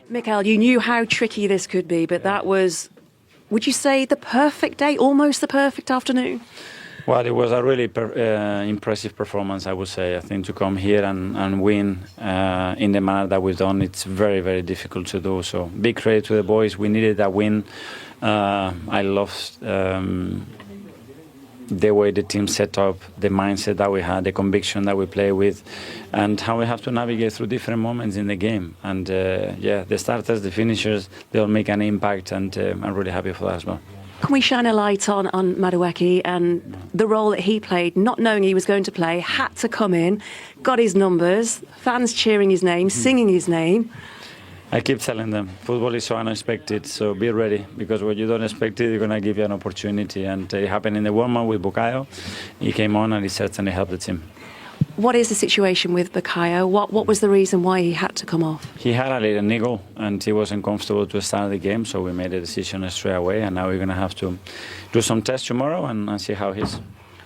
Mikael, you knew how tricky this could be, but that was, would you say, the perfect day, almost the perfect afternoon? Well, it was a really impressive performance, I would say. I think to come here and win in the manner that we've done, it's very, very difficult to do. So big credit to the boys. We needed that win. I loved the way the team set up, the mindset that we had, the conviction that we play with, and how we have to navigate through different moments in the game. And the starters, the finishers, they'll make an impact, and I'm really happy for that as well. Can we shine a light on Madueke and the role that he played, not knowing he was going to play, had to come in, got his numbers, fans cheering his name, singing his name? I keep telling them, football is so unexpected, so be ready, because when you don't expect it, they're going to give you an opportunity. And it happened in the warm-up with Bukayo. He came on and he certainly helped the team. What is the situation with Bukayo? What was the reason why he had to come off? He had a little niggle and he wasn't comfortable to start the game, so we made a decision straight away, and now we're going to have to do some tests tomorrow and see how he's.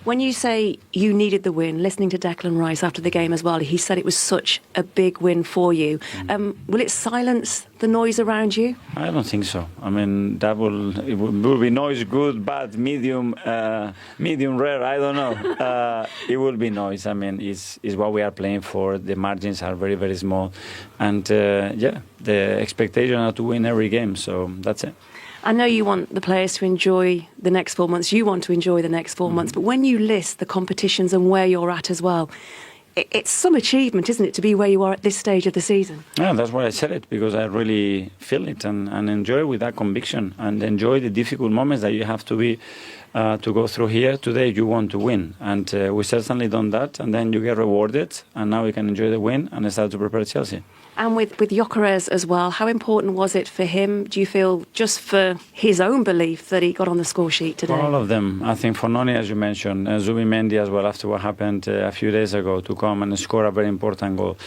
When you say you needed the win, listening to Declan Rice after the game as well, he said it was such a big win for you. Will it silence the noise around you? I don't think so. I mean, it will be noise, good, bad, medium, medium rare, I don't know. It will be noise. I mean, it's what we are playing for. The margins are very, very small. And the expectation are to win every game, so that's it. I know you want the players to enjoy the next 4 months. You want to enjoy the next 4 months. But when you list the competitions and where you're at as well, it's some achievement, isn't it, to be where you are at this stage of the season? Yeah, that's why I said it, because I really feel it and enjoy it with that conviction and enjoy the difficult moments that you have to go through here. Today you want to win, and we certainly done that, and then you get rewarded, and now we can enjoy the win and start to prepare Chelsea. And with Gyökeres as well, how important was it for him, do you feel, just for his own belief that he got on the score sheet today? For all of them. I think for Noni, as you mentioned, Zubimendi as well, after what happened a few days ago, to come and score a very important goal.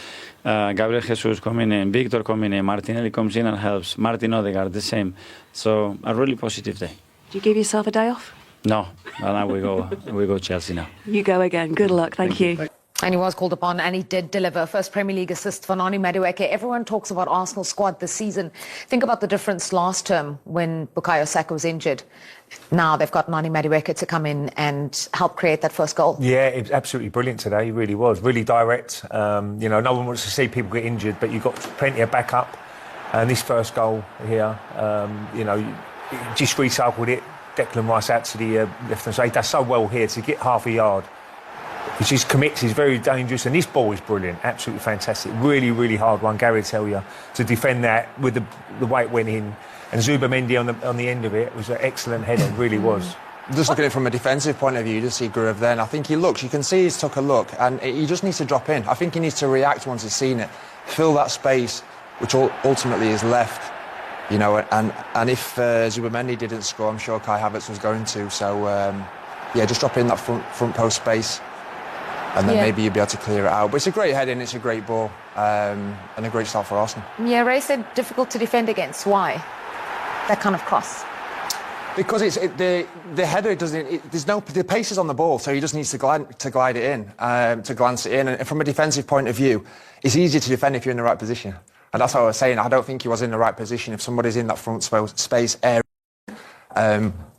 Gabriel Jesus coming in, Victor coming in, Martinelli comes in and helps, Martin Odegaard the same. So a really positive day. Do you give yourself a day off? No, well, now we go Chelsea now. You go again. Good luck. Thank you. And he was called upon, and he did deliver. First Premier League assist for Noni Madueke. Everyone talks about Arsenal's squad this season. Think about the difference last term when Bukayo Saka was injured. Now they've got Noni Madueke to come in and help create that first goal. Yeah, it was absolutely brilliant today. He really was. Really direct. You know, no one wants to see people get injured, but you've got plenty of backup. And this first goal here, you know, just recycled it. Declan Rice out to the left hand side. He does so well here to get half a yard. He just commits, he's very dangerous, and this ball is brilliant, absolutely fantastic. Really, really hard one, Gary, tell you, to defend that with the way it went in. And Zubimendi on the end of it was an excellent header, it really was. Just looking at it from a defensive point of view, you just see Gruev then. I think he looks, you can see he's took a look, and he just needs to drop in. I think he needs to react once he's seen it, fill that space, which ultimately is left. You know, and if Zubimendi didn't score, I'm sure Kai Havertz was going to. So, yeah, just drop in that front post space, and then maybe you'll be able to clear it out. But it's a great heading, it's a great ball, and a great start for Arsenal. Yeah, Ray said difficult to defend against. Why? That kind of cross. Because the header doesn't. The pace is on the ball, so he just needs to glide it in, to glance it in. And from a defensive point of view, it's easier to defend if you're in the right position. And that's what I was saying. I don't think he was in the right position if somebody's in that front space area.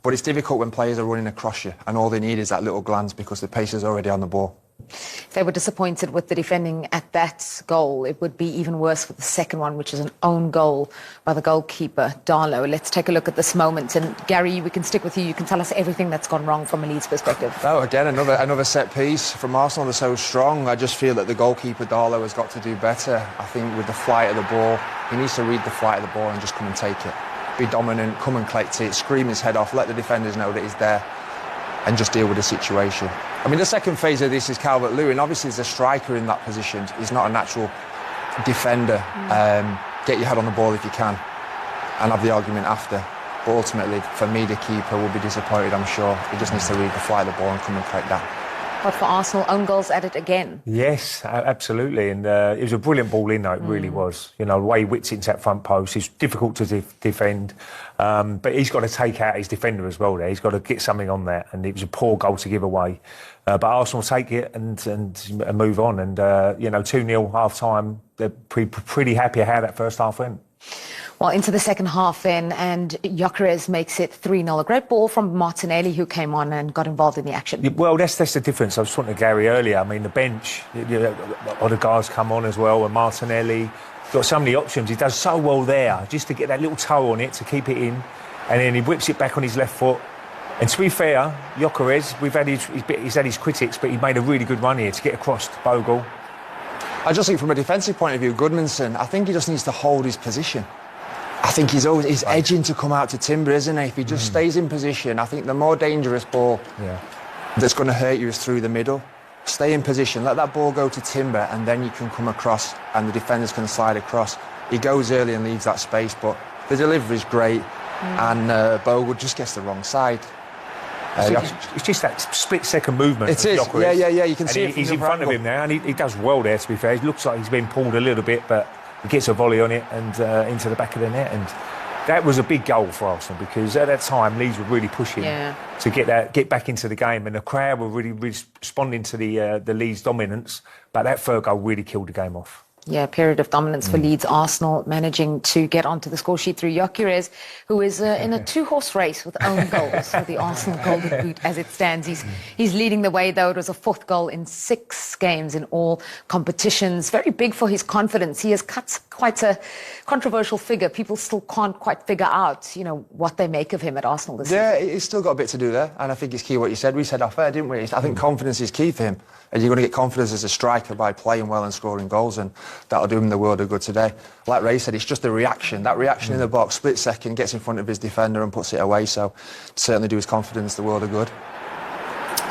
But it's difficult when players are running across you, and all they need is that little glance because the pace is already on the ball. If they were disappointed with the defending at that goal, it would be even worse with the second one, which is an own goal by the goalkeeper, Darlow. Let's take a look at this moment. And Gary, we can stick with you. You can tell us everything that's gone wrong from a Leeds perspective. Oh, again, another set piece from Arsenal. They're so strong. I just feel that the goalkeeper, Darlow, has got to do better. I think with the flight of the ball, he needs to read the flight of the ball and just come and take it. Be dominant, come and collect it, scream his head off, let the defenders know that he's there, and just deal with the situation. I mean, the second phase of this is Calvert-Lewin. Obviously, he's a striker in that position. He's not a natural defender. Get your head on the ball if you can, and have the argument after. But ultimately, for me, the keeper will be disappointed, I'm sure. He just needs to read the flight of the ball and come and collect that. But for Arsenal, own goals at it again. Yes, absolutely. And it was a brilliant ball in, though, it really was. You know, the way he whips it into that front post, it's difficult to defend. But he's got to take out his defender as well there. He's got to get something on that. And it was a poor goal to give away. But Arsenal take it and move on. And, you know, 2-0 half-time, they're pretty happy how that first half went. Well, into the second half then, and Gyökeres makes it 3-0. A great ball from Martinelli, who came on and got involved in the action. Well, that's the difference. I was talking to Gary earlier. I mean, the bench, other guys come on as well, and Martinelli got so many options. He does so well there, just to get that little toe on it to keep it in, and then he whips it back on his left foot. And to be fair, Gyökeres, he's had his critics, but he made a really good run here to get across to Bogle. I just think from a defensive point of view, Goodmanson, I think he just needs to hold his position. I think he's edging to come out to Timber, isn't he? If he just stays in position, I think the more dangerous ball that's going to hurt you is through the middle. Stay in position, let that ball go to Timber, and then you can come across and the defenders can slide across. He goes early and leaves that space, but the delivery is great, and Bogle just gets the wrong side. It's just that split-second movement. It is, Gyökeres. yeah. You can see it. He's in front of him now, and he does well there. To be fair, it looks like he's been pulled a little bit, but he gets a volley on it and into the back of the net, and that was a big goal for Arsenal because at that time Leeds were really pushing to get back into the game, and the crowd were really responding to the Leeds dominance. But that third goal really killed the game off. Yeah, period of dominance for Leeds. Arsenal managing to get onto the score sheet through Gyökeres, who is in a two-horse race with own goals for the Arsenal Golden Boot as it stands. He's leading the way, though. It was a 4th goal in 6 games in all competitions. Very big for his confidence. He has cut quite a controversial figure. People still can't quite figure out, what they make of him at Arsenal this season. Yeah, he's still got a bit to do there, and I think it's key what you said. We said off air, didn't we? I think confidence is key for him. And you're going to get confidence as a striker by playing well and scoring goals, and that'll do him the world of good today. Like Ray said, it's just a reaction. That reaction in the box, split second, gets in front of his defender and puts it away. So certainly do his confidence the world of good.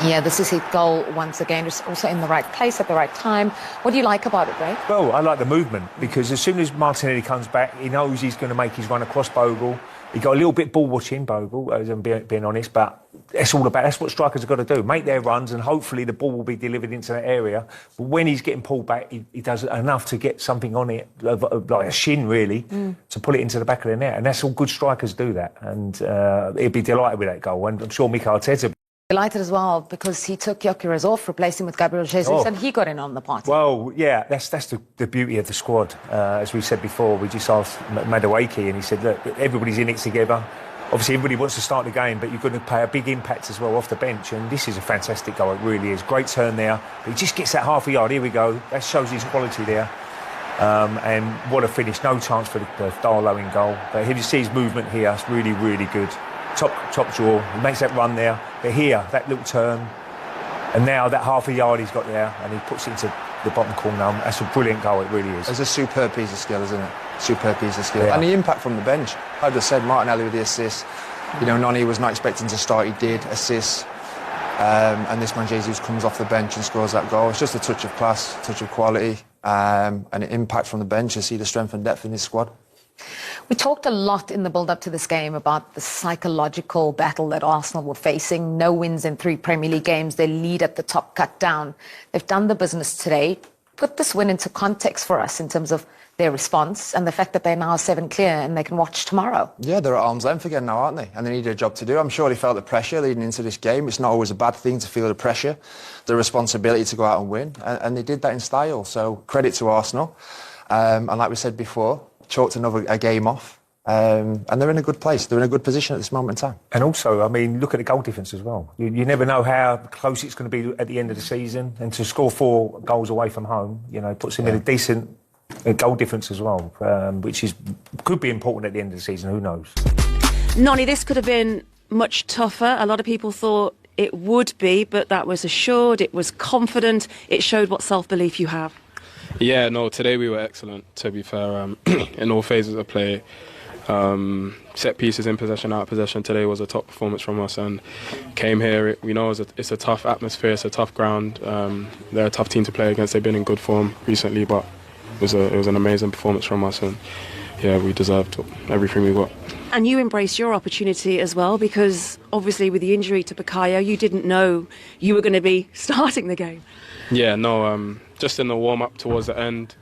Yeah, this is his goal once again, just also in the right place at the right time. What do you like about it, Ray? Well, I like the movement because as soon as Martinelli comes back, he knows he's going to make his run across Bogle. He got a little bit ball watching, Bogle, as I'm being honest, but that's what strikers have got to do. Make their runs and hopefully the ball will be delivered into that area. But when he's getting pulled back, he does enough to get something on it, like a shin really, to pull it into the back of the net. And that's all good strikers do that. And he'd be delighted with that goal. And I'm sure Mikel Arteta... Delighted as well because he took Gyökeres off, replaced him with Gabriel Jesus, and he got in on the party. Well, yeah, that's the beauty of the squad. As we said before, we just asked Madueke and he said, look, everybody's in it together. Obviously, everybody wants to start the game, but you're going to play a big impact as well off the bench. And this is a fantastic goal, it really is. Great turn there. But he just gets that half a yard. Here we go. That shows his quality there. And what a finish. No chance for the Darlow in goal. But here you see his movement here. It's really, really good. Top draw. He makes that run there. But here, that little turn. And now that half a yard he's got there, and he puts it into the bottom corner. That's a brilliant goal, it really is. It's a superb piece of skill, isn't it? Superb piece of skill. Yeah. And the impact from the bench. I just said Martinelli with the assist. Noni was not expecting to start. He did assist. And this man Jesus comes off the bench and scores that goal. It's just a touch of class, a touch of quality, and an impact from the bench. You see the strength and depth in his squad. We talked a lot in the build-up to this game about the psychological battle that Arsenal were facing. No wins in 3 Premier League games. Their lead at the top cut down. They've done the business today. Put this win into context for us in terms of their response and the fact that they're now 7 clear and they can watch tomorrow. Yeah, they're at arm's length again now, aren't they? And they need a job to do. I'm sure they felt the pressure leading into this game. It's not always a bad thing to feel the pressure, the responsibility to go out and win. And they did that in style. So credit to Arsenal. And like we said before, chalked a game off. And they're in a good place. They're in a good position at this moment in time. And also, I mean, look at the goal difference as well. You never know how close it's going to be at the end of the season. And to score 4 goals away from home, puts him in a decent goal difference as well, which could be important at the end of the season. Who knows? Noni, this could have been much tougher. A lot of people thought it would be, but that was assured. It was confident. It showed what self-belief you have. Yeah, no, today we were excellent, to be fair, in all phases of play. Set pieces, in possession, out of possession. Today was a top performance from us, and came here. We know it's a tough atmosphere, it's a tough ground. They're a tough team to play against. They've been in good form recently, but it was an amazing performance from us, and yeah, we deserved everything we got. And you embraced your opportunity as well, because obviously with the injury to Bukayo, you didn't know you were going to be starting the game. Yeah, no, just in the warm-up towards the end.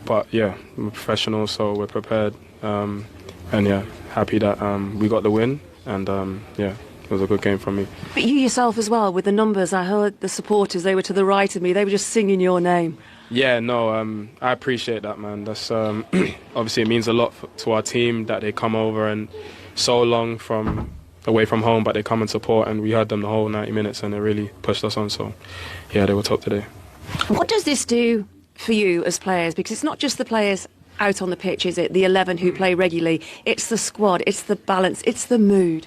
But yeah, we're professionals, so we're prepared. And yeah, happy that we got the win. And yeah, it was a good game from me. But you yourself as well, with the numbers, I heard the supporters, they were to the right of me, they were just singing your name. Yeah, no, I appreciate that, man. That's obviously it means a lot to our team that they come over and so long away from home, but they come and support, and we had them the whole 90 minutes, and it really pushed us on. So, yeah, they were top today. What does this do for you as players? Because it's not just the players out on the pitch, is it? The 11 who play regularly. It's the squad, it's the balance, it's the mood.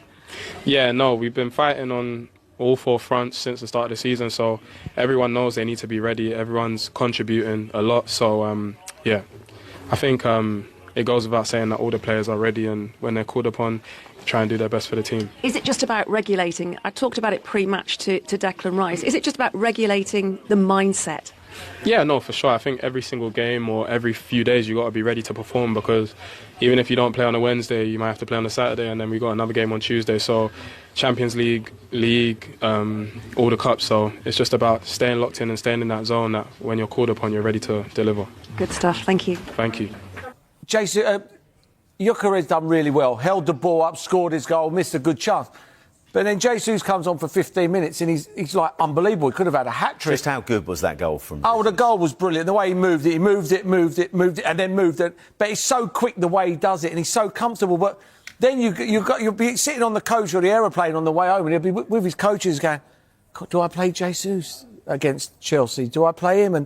Yeah, no, we've been fighting on all 4 fronts since the start of the season, so everyone knows they need to be ready. Everyone's contributing a lot, so yeah, I think it goes without saying that all the players are ready, and when they're called upon, try and do their best for the team. Is it just about regulating? I talked about it pre-match to Declan Rice. Is it just about regulating the mindset? Yeah, no, for sure. I think every single game or every few days you got to be ready to perform, because even if you don't play on a Wednesday, you might have to play on a Saturday, and then we got another game on Tuesday. So Champions League, all the cups. So it's just about staying locked in and staying in that zone that when you're called upon, you're ready to deliver. Good stuff. Thank you. Thank you. Jason, Gyökeres done really well. Held the ball up, scored his goal, missed a good chance. But then Jesus comes on for 15 minutes and he's like unbelievable. He could have had a hat-trick. Just how good was that goal from... Oh, the goal was brilliant. The way he moved it, and then moved it. But he's so quick the way he does it, and he's so comfortable. But then you'll be sitting on the coach or the aeroplane on the way home, and he'll be with his coaches going, do I play Jesus against Chelsea? Do I play him?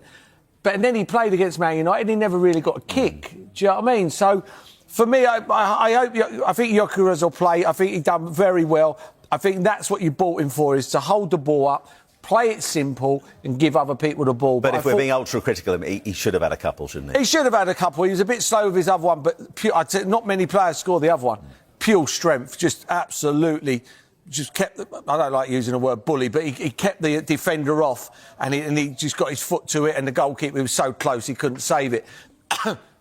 But then he played against Man United and he never really got a kick. Do you know what I mean? So, for me, I think Gyökeres will play. I think he done very well. I think that's what you bought him for, is to hold the ball up, play it simple and give other people the ball. But if we're being ultra-critical of him, he should have had a couple, shouldn't he? He should have had a couple. He was a bit slow with his other one, but not many players score the other one. Pure strength, just absolutely... Just kept, I don't like using the word bully, but he kept the defender off and he just got his foot to it, and the goalkeeper was so close he couldn't save it.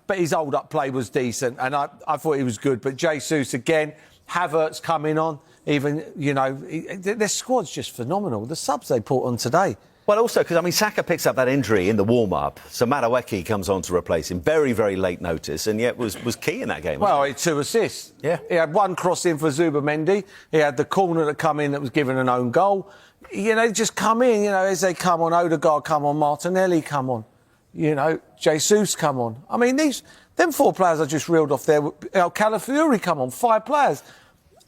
But his hold-up play was decent, and I thought he was good. But Jesus, again, Havertz coming on, even, their squad's just phenomenal. The subs they put on today. Well, also, because, Saka picks up that injury in the warm-up, so Madueke comes on to replace him. Very, very late notice, and yet was key in that game. Well, he had 2 assists. Yeah. He had 1 cross in for Zubamendi. He had the corner that come in that was given an own goal. Just come in, as they come on. Odegaard come on, Martinelli come on. Jesus come on. Them 4 players I just reeled off there. Calafiori come on, 5 players.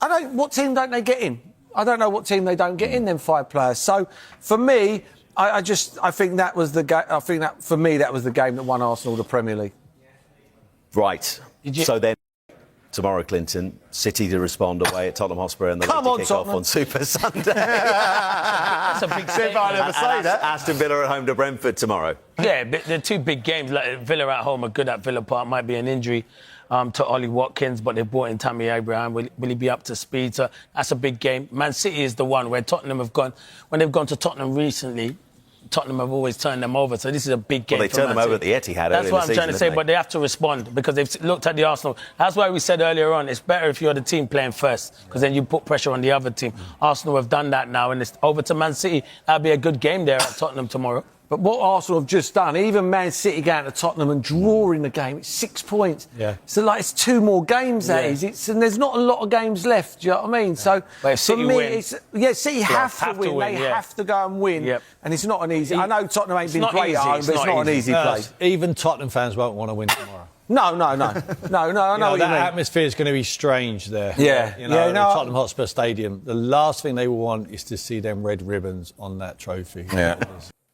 What team don't they get in? I don't know what team they don't get in, them 5 players. So, for me... I think that was the game. I think that for me that was the game that won Arsenal the Premier League. Right. So then tomorrow, Clinton, City to respond away at Tottenham Hotspur, and the way to kick off on Super Sunday. That's a big statement. I never say that. Aston Villa at home to Brentford tomorrow. Yeah, the 2 big games. Like Villa at home are good at Villa Park. Might be an injury to Ollie Watkins, but they brought in Tammy Abraham. Will he be up to speed? So that's a big game. Man City is the one where Tottenham have gone. When they've gone to Tottenham recently, Tottenham have always turned them over, so this is a big game. Well, they turned them over at the Etihad. That's what I'm trying to say, but they have to respond because they've looked at the Arsenal. That's why we said earlier on, it's better if you're the team playing first, because then you put pressure on the other team. Arsenal have done that now, and it's over to Man City. That'll be a good game there at Tottenham tomorrow. But what Arsenal have just done, even Man City going to Tottenham and drawing the game, it's 6 points. Yeah. So, it's 2 more games, that is. And there's not a lot of games left, do you know what I mean? So, but if City for me, win, City have to win. They have to go and win. Yep. And it's not an easy... I know Tottenham ain't been great at home, but it's not an easy play. Even Tottenham fans won't want to win tomorrow. No, I know what you mean. That atmosphere is going to be strange there. Yeah. Tottenham Hotspur Stadium, the last thing they will want is to see them red ribbons on that trophy. Yeah.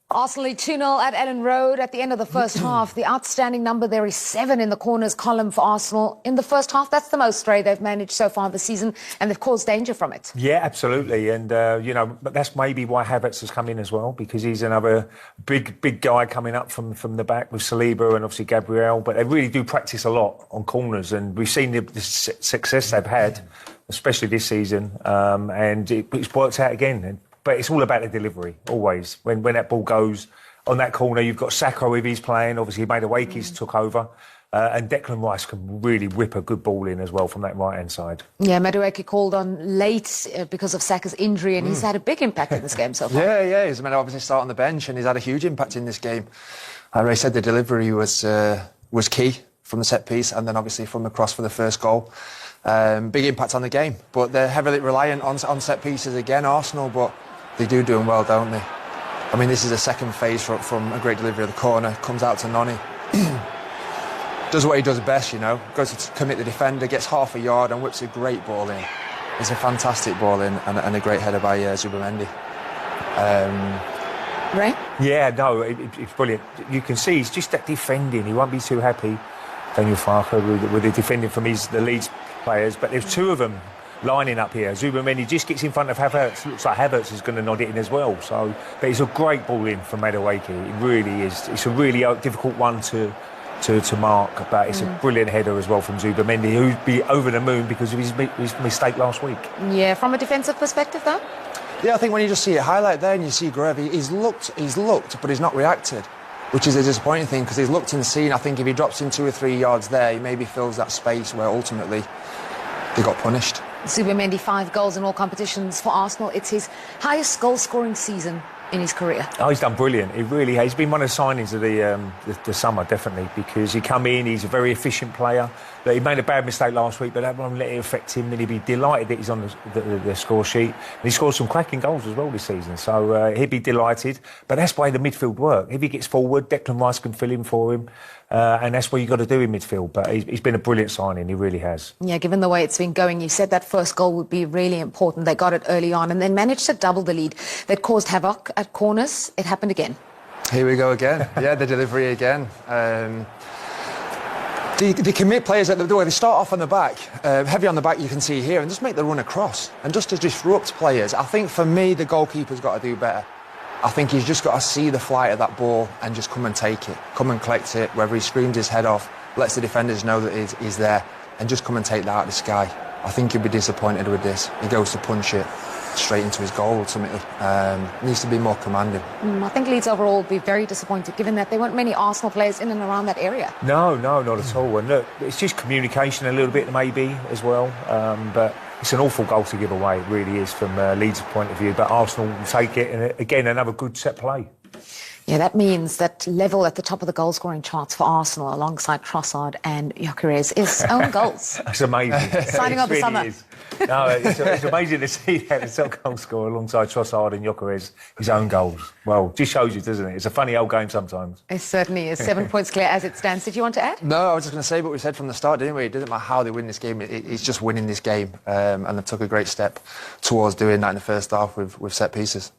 Arsenal 2-0 at Elland Road at the end of the first half. The outstanding number there is 7 in the corners column for Arsenal. In the first half, that's the most, Ray, they've managed so far this season, and they've caused danger from it. Yeah, absolutely. And, but that's maybe why Havertz has come in as well, because he's another big guy coming up from the back with Saliba and obviously Gabriel. But they really do practice a lot on corners, and we've seen the success they've had, especially this season, and it's worked out again. But it's all about the delivery, always. When that ball goes on that corner, you've got Saka with his playing. Obviously, Madueke's took over. And Declan Rice can really whip a good ball in as well from that right-hand side. Yeah, Madueke called on late because of Saka's injury, and he's had a big impact in this game so far. Yeah, he's meant to obviously start on the bench, and he's had a huge impact in this game. Ray said the delivery was key from the set piece, and then obviously from the cross for the first goal. Big impact on the game. But they're heavily reliant on set pieces again, Arsenal, but... They do them well, don't they? I mean, this is a second phase from a great delivery of the corner. Comes out to Noni. Does what he does best, you know. Goes to commit the defender, gets half a yard and whips a great ball in. It's a fantastic ball in and a great header by Zubamendi. Ray? Yeah, no, it's brilliant. You can see he's just that defending. He won't be too happy, Daniel Farker, with the defending from the Leeds players. But there's two of them lining up here. Zubamendi just gets in front of Havertz. Looks like Havertz is going to nod it in as well. So, but it's a great ball in from Madueke. It really is. It's a really difficult one to mark, but it's a brilliant header as well from Zubamendi, who'd be over the moon because of his mistake last week. Yeah, from a defensive perspective, though? Yeah, I think when you just see it highlight there and you see Greve, he's looked, but he's not reacted, which is a disappointing thing because he's looked and seen. I think if he drops in 2 or 3 yards there, he maybe fills that space where ultimately they got punished. Zubamendi, 5 goals in all competitions for Arsenal. It's his highest goal-scoring season in his career. Oh, he's done brilliant. He really has. He's been one of the signings of the summer, definitely, because he come in, he's a very efficient player. He made a bad mistake last week, but that won't let it affect him. And he'd be delighted that he's on the score sheet. And he scored some cracking goals as well this season, so he'd be delighted. But that's why the midfield work. If he gets forward, Declan Rice can fill in for him. And that's what you've got to do in midfield. But he's been a brilliant signing, he really has. Yeah, given the way it's been going, you said that first goal would be really important. They got it early on and then managed to double the lead. That caused havoc at corners. It happened again. Here we go again. Yeah, the delivery again. They commit players at the door. They start off on the back, heavy on the back, you can see here, and just make the run across. And just to disrupt players, I think for me, the goalkeeper's got to do better. I think he's just got to see the flight of that ball and just come and take it, come and collect it, whether he screams his head off, lets the defenders know that he's there, and just come and take that out of the sky. I think he'll be disappointed with this. He goes to punch it straight into his goal ultimately. Needs to be more commanding. I think Leeds overall will be very disappointed given that there weren't many Arsenal players in and around that area. No, not at all. And look, it's just communication a little bit maybe as well. But it's an awful goal to give away, it really is, from Leeds' point of view. But Arsenal will take it, and again, another good set play. Yeah, that means that level at the top of the goal-scoring charts for Arsenal alongside Trossard and Gyökeres is own goals. That's amazing. Signing up the summer. Is. No, it's amazing to see that the top goal scorer alongside Trossard and Gyökeres, his own goals. Well, just shows you, doesn't it? It's a funny old game sometimes. It certainly is. 7 points clear as it stands. Did you want to add? No, I was just going to say what we said from the start, didn't we? It doesn't matter how they win this game. It's just winning this game. And they took a great step towards doing that in the first half with set pieces.